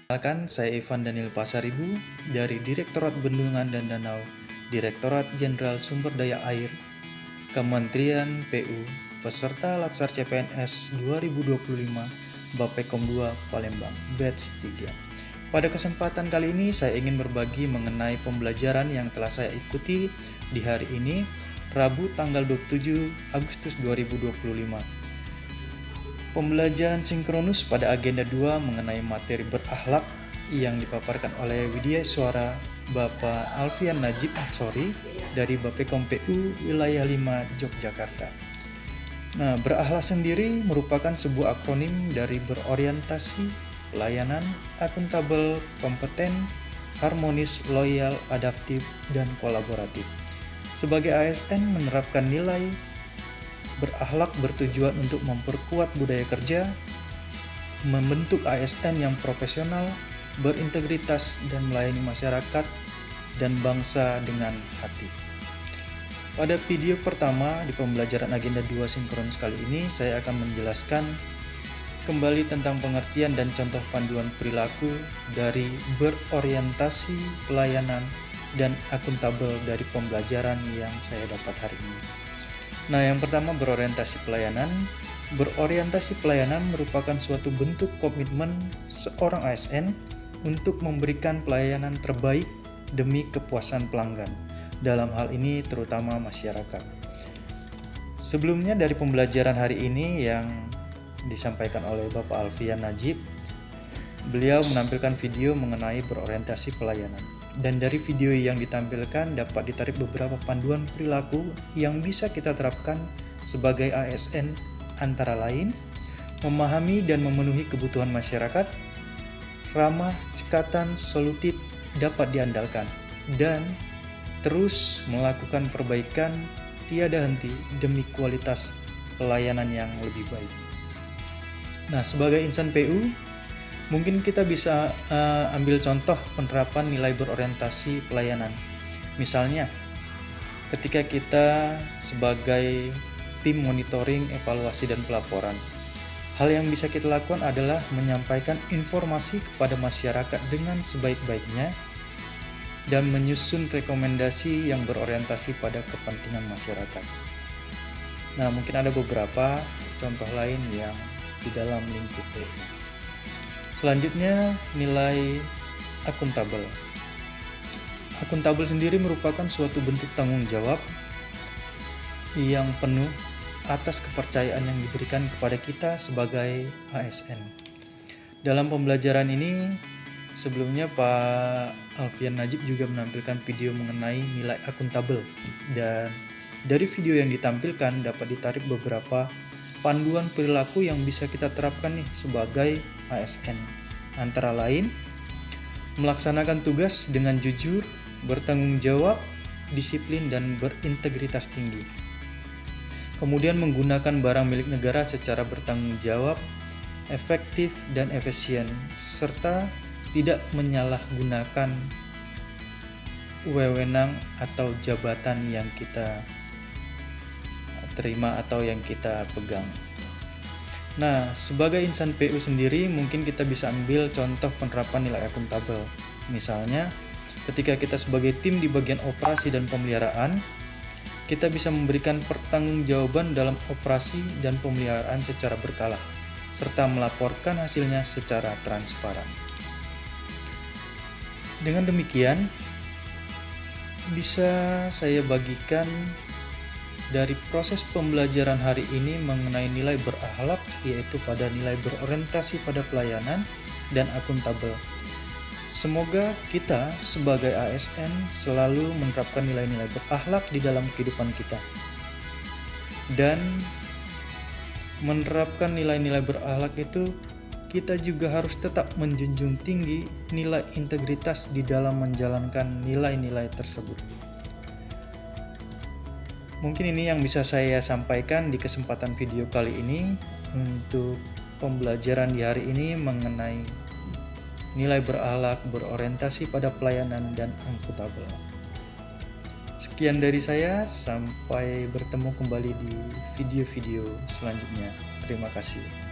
Perkenalkan, saya Ivan Daniel Pasaribu dari Direktorat Bendungan dan Danau, Direktorat Jenderal Sumber Daya Air, Kementerian PU, peserta Latsar CPNS 2025, Bappekom 2 Palembang, Batch 3. Pada kesempatan kali ini, saya ingin berbagi mengenai pembelajaran yang telah saya ikuti di hari ini, Rabu tanggal 27 Agustus 2025. Pembelajaran sinkronus pada agenda 2 mengenai materi berakhlak yang dipaparkan oleh Widya Suara Bapak Alfian Najib Ansori dari Bappekom PU Wilayah 5 Yogyakarta. Nah, berakhlak sendiri merupakan sebuah akronim dari berorientasi, pelayanan, akuntabel, kompeten, harmonis, loyal, adaptif, dan kolaboratif. Sebagai ASN menerapkan nilai berakhlak bertujuan untuk memperkuat budaya kerja, membentuk ASN yang profesional, berintegritas, dan melayani masyarakat dan bangsa dengan hati. Pada video pertama di pembelajaran agenda 2 sinkronus kali ini, saya akan menjelaskan kembali tentang pengertian dan contoh panduan perilaku dari berorientasi, pelayanan, dan akuntabel dari pembelajaran yang saya dapat hari ini. Nah, yang pertama berorientasi pelayanan. Berorientasi pelayanan merupakan suatu bentuk komitmen seorang ASN untuk memberikan pelayanan terbaik demi kepuasan pelanggan. Dalam hal ini terutama masyarakat. Sebelumnya dari pembelajaran hari ini yang disampaikan oleh Bapak Alfian Najib, beliau menampilkan video mengenai berorientasi pelayanan. Dan dari video yang ditampilkan dapat ditarik beberapa panduan perilaku yang bisa kita terapkan sebagai ASN, antara lain memahami dan memenuhi kebutuhan masyarakat, ramah, cekatan, solutif, dapat diandalkan, dan terus melakukan perbaikan tiada henti demi kualitas pelayanan yang lebih baik. Nah, sebagai insan PU, mungkin kita bisa ambil contoh penerapan nilai berorientasi pelayanan. Misalnya, ketika kita sebagai tim monitoring, evaluasi, dan pelaporan, hal yang bisa kita lakukan adalah menyampaikan informasi kepada masyarakat dengan sebaik-baiknya dan menyusun rekomendasi yang berorientasi pada kepentingan masyarakat. Nah, mungkin ada beberapa contoh lain yang di dalam lingkup PU. Selanjutnya, nilai akuntabel. Akuntabel sendiri merupakan suatu bentuk tanggung jawab yang penuh atas kepercayaan yang diberikan kepada kita sebagai ASN. Dalam pembelajaran ini, sebelumnya Pak Alfian Najib juga menampilkan video mengenai nilai akuntabel. Dan dari video yang ditampilkan dapat ditarik beberapa panduan perilaku yang bisa kita terapkan nih sebagai ASN. Antara lain, melaksanakan tugas dengan jujur, bertanggung jawab, disiplin, dan berintegritas tinggi. Kemudian menggunakan barang milik negara secara bertanggung jawab, efektif, dan efisien, serta tidak menyalahgunakan wewenang atau jabatan yang kita terima atau yang kita pegang. Nah, sebagai insan PU sendiri mungkin kita bisa ambil contoh penerapan nilai akuntabel. Misalnya, ketika kita sebagai tim di bagian operasi dan pemeliharaan, kita bisa memberikan pertanggungjawaban dalam operasi dan pemeliharaan secara berkala, serta melaporkan hasilnya secara transparan. Dengan demikian, bisa saya bagikan dari proses pembelajaran hari ini mengenai nilai berakhlak, yaitu pada nilai berorientasi pada pelayanan dan akuntabel. Semoga kita sebagai ASN selalu menerapkan nilai-nilai berakhlak di dalam kehidupan kita. Dan menerapkan nilai-nilai berakhlak itu, kita juga harus tetap menjunjung tinggi nilai integritas di dalam menjalankan nilai-nilai tersebut. Mungkin ini yang bisa saya sampaikan di kesempatan video kali ini untuk pembelajaran di hari ini mengenai nilai berakhlak, berorientasi pada pelayanan, dan akuntabel. Sekian dari saya, sampai bertemu kembali di video-video selanjutnya. Terima kasih.